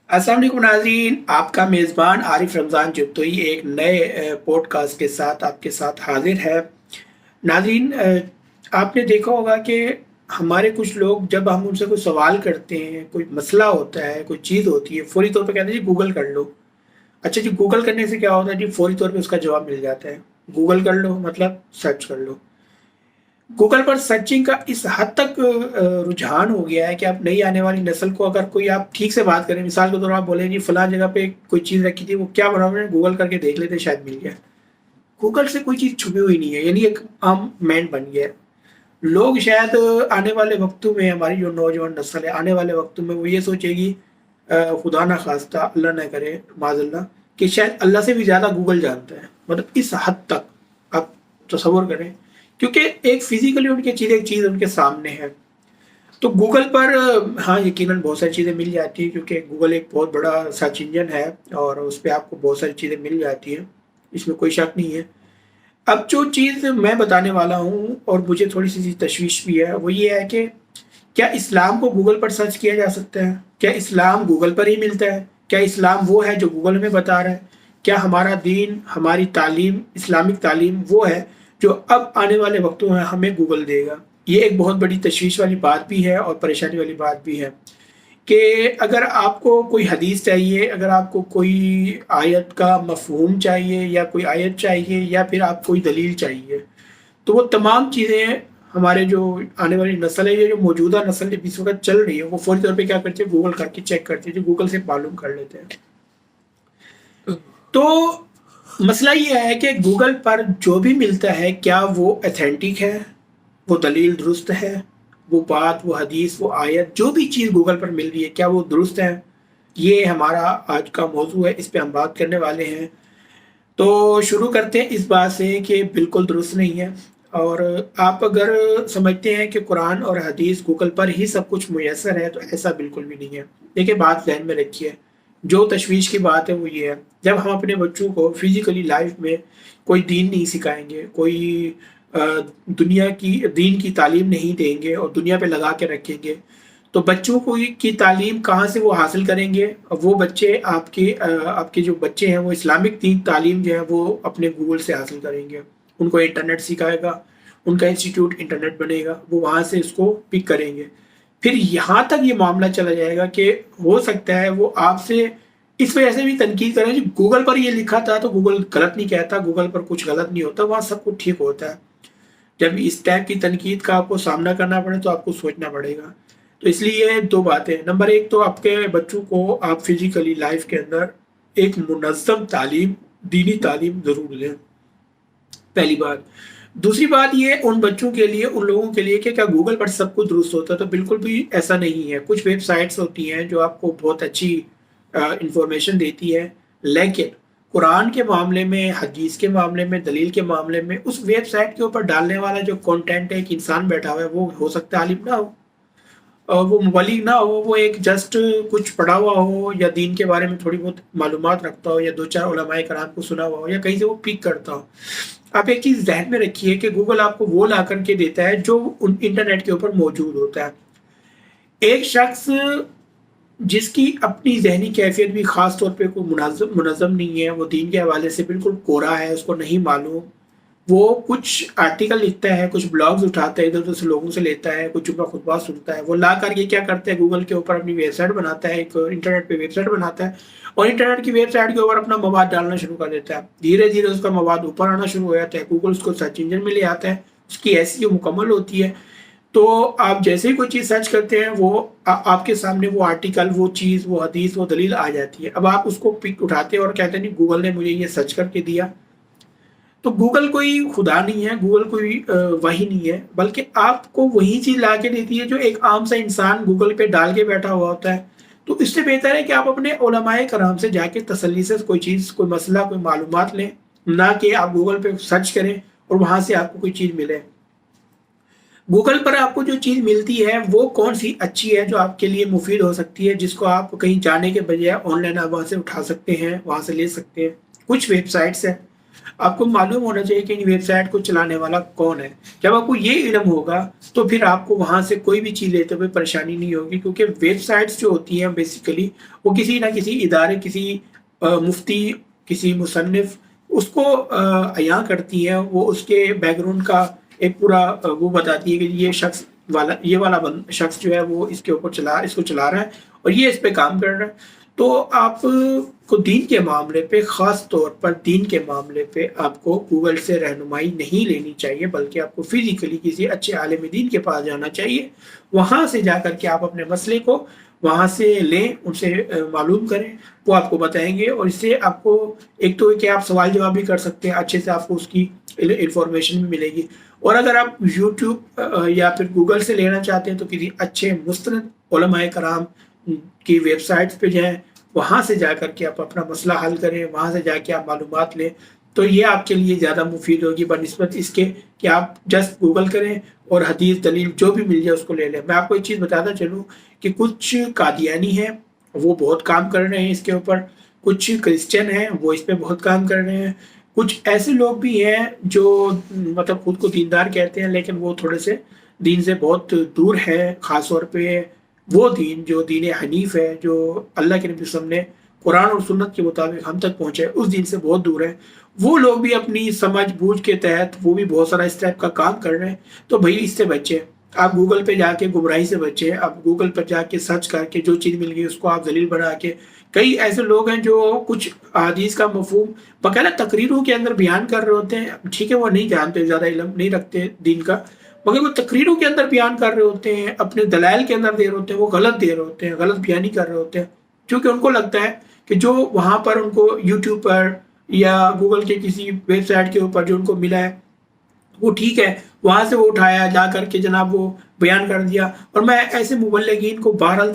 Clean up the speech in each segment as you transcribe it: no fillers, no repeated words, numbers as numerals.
अस्सलाम वालेकुम नाज़रीन, आपका मेज़बान आरिफ रमज़ान जुत्तोई एक नए पॉडकास्ट के साथ आपके साथ हाज़िर है। नाज़रीन, आपने देखा होगा कि हमारे कुछ लोग जब हम उनसे कोई सवाल करते हैं, कोई मसला होता है, कोई चीज़ होती है, फ़ौरी तौर पे कहते हैं जी गूगल कर लो। अच्छा जी, गूगल करने से क्या होता है जी, फ़ौरी तौर पे उसका जवाब मिल जाता है। गूगल कर लो मतलब सर्च कर लो। गूगल पर सर्चिंग का इस हद तक रुझान हो गया है कि आप नई आने वाली नस्ल को अगर कोई आप ठीक से बात करें, मिसाल के तौर पर आप बोले जी फलां जगह पे कोई चीज़ रखी थी, वो क्या बना हुआ है, गूगल करके देख लेते शायद मिल गया। गूगल से कोई चीज़ छुपी हुई नहीं है, यानी एक आम मैन बन गया है। लोग शायद आने वाले वक्तों में, हमारी जो नौजवान नस्ल है, आने वाले वक्तों में वो ये सोचेगी, खुदा ना खास्ता, अल्लाह ना करे, माज़अल्लाह, कि शायद अल्लाह से भी ज़्यादा गूगल जानता है। मतलब इस हद तक आप तसव्वुर करें, क्योंकि एक फिजिकली उनकी चीज़, एक चीज़ उनके सामने है। तो गूगल पर हाँ, यकीनन बहुत सारी चीज़ें मिल जाती हैं, क्योंकि गूगल एक बहुत बड़ा सर्च इंजन है और उस पे आपको बहुत सारी चीज़ें मिल जाती हैं, इसमें कोई शक नहीं है। अब जो चीज़ मैं बताने वाला हूँ और मुझे थोड़ी-सी तशवीश भी है, वो ये है कि क्या इस्लाम को गूगल पर सर्च किया जा सकता है? क्या इस्लाम गूगल पर ही मिलता है? क्या इस्लाम वो है जो गूगल हमें बता रहा है? क्या हमारा दीन, हमारी तालीम, इस्लामिक तालीम वो है जो अब आने वाले वक्तों में हमें गूगल देगा? ये एक बहुत बड़ी तशवीश वाली बात भी है और परेशानी वाली बात भी है कि अगर आपको कोई हदीस चाहिए, अगर आपको कोई आयत का मफ़हूम चाहिए या कोई आयत चाहिए या फिर आप कोई दलील चाहिए, तो वो तमाम चीज़ें हमारे जो आने वाली नस्ल है, ये जो मौजूदा नस्ल इस वक्त चल रही है, वो फौरी तौर पे क्या करते हैं, गूगल करके चेक करते हैं, जो गूगल से मालूम कर लेते हैं। तो मसला ये है कि गूगल पर जो भी मिलता है, क्या वो अथेंटिक है, वो दलील दुरुस्त है, वो बात, वो हदीस, वो आयत, जो भी चीज़ गूगल पर मिल रही है, क्या वो दुरुस्त है? ये हमारा आज का मौजू है, इस पे हम बात करने वाले हैं। तो शुरू करते हैं इस बात से कि बिल्कुल दुरुस्त नहीं है। और आप अगर समझते हैं कि कुरान और हदीस गूगल पर ही सब कुछ मुयस्सर है, तो ऐसा बिल्कुल भी नहीं है। देखिए, बात ज़हन में रखिए, जो तशवीश की बात है वो ये है, जब हम अपने बच्चों को फिजिकली लाइफ में कोई दीन नहीं सिखाएंगे, कोई अ, दुनिया की दीन की तालीम नहीं देंगे और दुनिया पे लगा के रखेंगे, तो बच्चों को की तालीम कहाँ से वो हासिल करेंगे? वो बच्चे आपके जो बच्चे हैं, वो इस्लामिक दीन तालीम जो है वो अपने गूगल से हासिल करेंगे। उनको इंटरनेट सिखाएगा, उनका इंस्टीट्यूट इंटरनेट बनेगा, वो वहाँ से इसको पिक करेंगे। फिर यहाँ तक ये मामला चला जाएगा कि हो सकता है वो आपसे इस वजह से भी तनकीद करें कि गूगल पर ये लिखा था तो गूगल गलत नहीं कहता, गूगल पर कुछ गलत नहीं होता, वहाँ सब कुछ ठीक होता है। जब इस टाइप की तनकीद का आपको सामना करना पड़े तो आपको सोचना पड़ेगा। तो इसलिए दो बातें, नंबर एक तो आपके बच्चों को आप फिजिकली लाइफ के अंदर एक मुनज़्ज़म तालीम, दीनी तालीम ज़रूर दें, पहली बात। दूसरी बात, ये उन बच्चों के लिए, उन लोगों के लिए कि क्या गूगल पर सब कुछ दुरुस्त होता है? तो बिल्कुल भी ऐसा नहीं है। कुछ वेबसाइट्स होती हैं जो आपको बहुत अच्छी इंफॉर्मेशन देती है, लेकिन कुरान के मामले में, हदीस के मामले में, दलील के मामले में, उस वेबसाइट के ऊपर डालने वाला जो कंटेंट है, एक इंसान बैठा हुआ है, वो हो सकता है आलिम ना हो, वो मुबलिग ना हो, वो एक जस्ट कुछ पढ़ा हुआ हो या दीन के बारे में थोड़ी बहुत मालूमात रखता हो या दो चार उलमाए कराम को सुना हुआ हो या कहीं से वो पिक करता हो। आप एक चीज़ ज़हन में रखिए कि गूगल आपको वो ला करके देता है जो उन इंटरनेट के ऊपर मौजूद होता है। एक शख्स जिसकी अपनी ज़हनी कैफियत भी ख़ास तौर पे कोई मुनज़्ज़म नहीं है, वो दीन के हवाले से बिल्कुल कोरा है, उसको नहीं मालूम, वो कुछ आर्टिकल लिखता है, कुछ ब्लॉग्स उठाता है, इधर-उधर से लोगों से लेता है, कुछ जुमला खुतबा सुनता है, वो ला कर ये क्या करता है, गूगल के ऊपर अपनी वेबसाइट बनाता है, एक इंटरनेट पे वेबसाइट बनाता है और इंटरनेट की वेबसाइट के ऊपर अपना मवाद डालना शुरू कर देता है। धीरे-धीरे उसका मवाद ऊपर आना शुरू हो जाता है, गूगल उसको सर्च इंजन में ले आता है, उसकी एसईओ मुकम्मल होती है। तो आप जैसे ही कोई चीज़ सर्च करते हैं, वो आपके सामने वो आर्टिकल, वो चीज़, वो हदीस, वो दलील आ जाती है। अब आप उसको पिक उठाते हैं और कहते हैं नहीं, गूगल ने मुझे ये सर्च करके दिया। तो गूगल कोई खुदा नहीं है, गूगल कोई वही नहीं है, बल्कि आपको वही चीज़ ला के देती है जो एक आम सा इंसान गूगल पे डाल के बैठा हुआ होता है। तो इससे बेहतर है कि आप अपने उलमाए कराम से जाके तसल्ली से कोई चीज़, कोई मसला, कोई मालूमात लें, ना कि आप गूगल पे सर्च करें और वहाँ से आपको कोई चीज़ मिले। गूगल पर आपको जो चीज़ मिलती है वो कौन सी अच्छी है, जो आपके लिए मुफीद हो सकती है, जिसको आप कहीं जाने के बजाय ऑनलाइन आप वहाँ से उठा सकते हैं, वहाँ से ले सकते हैं। कुछ वेबसाइट्स हैं आपको मालूम होना चाहिए कि इन वेबसाइट को चलाने वाला कौन है। जब आपको ये इल्म होगा तो फिर आपको वहाँ से कोई भी चीज़ लेते हुए परेशानी नहीं होगी, क्योंकि वेबसाइट्स जो होती हैं बेसिकली वो किसी ना किसी इदारे, किसी मुफ्ती, किसी मुसन्निफ उसको अयां करती हैं। वो उसके बैकग्राउंड का एक पूरा वो बताती है कि ये वाला शख्स जो है वो इसको चला रहा है और ये इस पे काम कर रहा है। तो आप को दीन के मामले पे, ख़ास तौर पर दीन के मामले पे आपको गूगल से रहनुमाई नहीं लेनी चाहिए, बल्कि आपको फिज़िकली किसी अच्छे आलिम दीन के पास जाना चाहिए। वहाँ से जाकर के आप अपने मसले को वहाँ से लें, उनसे मालूम करें, वो आपको बताएंगे। और इससे आपको एक तो कि आप सवाल जवाब भी कर सकते हैं, अच्छे से आपको उसकी इंफॉर्मेशन भी मिलेगी। और अगर आप यूट्यूब या फिर गूगल से लेना चाहते हैं तो किसी अच्छे मुस्तनद उलमाए कराम की वेबसाइट्स पे जाएं, वहाँ से जा कर के आप अपना मसला हल करें, वहाँ से जाके आप मालूमात लें। तो ये आपके लिए ज़्यादा मुफीद होगी बनिस्बत इसके कि आप जस्ट गूगल करें और हदीस दलील जो भी मिल जाए उसको ले लें। मैं आपको एक चीज़ बताता चलूँ कि कुछ कादियानी हैं वो बहुत काम कर रहे हैं इसके ऊपर, कुछ क्रिश्चियन हैं वो इस पर बहुत काम कर रहे हैं, कुछ ऐसे लोग भी हैं जो मतलब खुद को दीनदार कहते हैं लेकिन वो थोड़े से दीन से बहुत दूर है। ख़ास तौर पे वो दीन जो दीन हनीफ है, जो अल्लाह के नबी वसल्लम ने कुरान और सुन्नत के मुताबिक हम तक पहुँचे, उस दीन से बहुत दूर है। वो लोग भी अपनी समझ बूझ के तहत वो भी बहुत सारा इस टाइप का काम कर रहे हैं। तो भाई इससे बचे, आप गूगल पे जाके गुमराही से बचे, आप गूगल पर जाके सर्च करके जो चीज़ मिल गई उसको आप दलील बना के। कई ऐसे लोग हैं जो कुछ हदीस का मफहूम बाकायदा तकरीरों के अंदर बयान कर रहे होते हैं। ठीक है वो नहीं जानते, ज़्यादा इल्म नहीं रखते दीन का, मगर वो तकरीरों के अंदर बयान कर रहे होते हैं, अपने दलाइल के अंदर दे रहे होते हैं, वो गलत दे रहे होते हैं, गलत बयानी कर रहे होते हैं। क्योंकि उनको लगता है कि जो वहाँ पर उनको यूट्यूब पर या गूगल के किसी वेबसाइट के ऊपर जो उनको मिला है वो ठीक है, वहाँ से वो उठाया जा करके जनाब वो बयान कर दिया। और मैं ऐसे मुबल्लिगीन को बहरहाल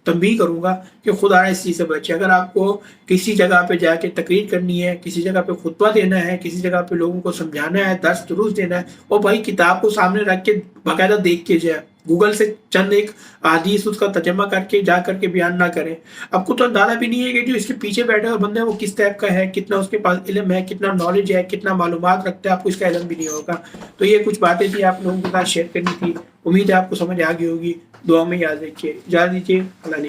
तंबीह करूँगा कि खुदा इस चीज़ से बचे। अगर आपको किसी जगह पे जाके तकरीर करनी है, किसी जगह पे खुतबा देना है, किसी जगह पे लोगों को समझाना है, दर्स दुरूस देना है, और भाई किताब को सामने रख के बाकायदा देख के जाए, गूगल से चंद एक हदीस उसका तर्जमा करके जा करके बयान ना करें। आपको तो अंदाजा भी नहीं है कि जो इसके पीछे बैठे हुए बंदे हैं वो किस टाइप का है, कितना उसके पास इल्म है, कितना नॉलेज है, कितना मालूमात रखता है, आपको इसका इल्म भी नहीं होगा। तो ये कुछ बातें थी आप लोगों के साथ शेयर करनी थी। उम्मीद है आपको समझ आ गई होगी। दुआ में याद रखिए। इजाज़त दीजिए। अल्लाह ने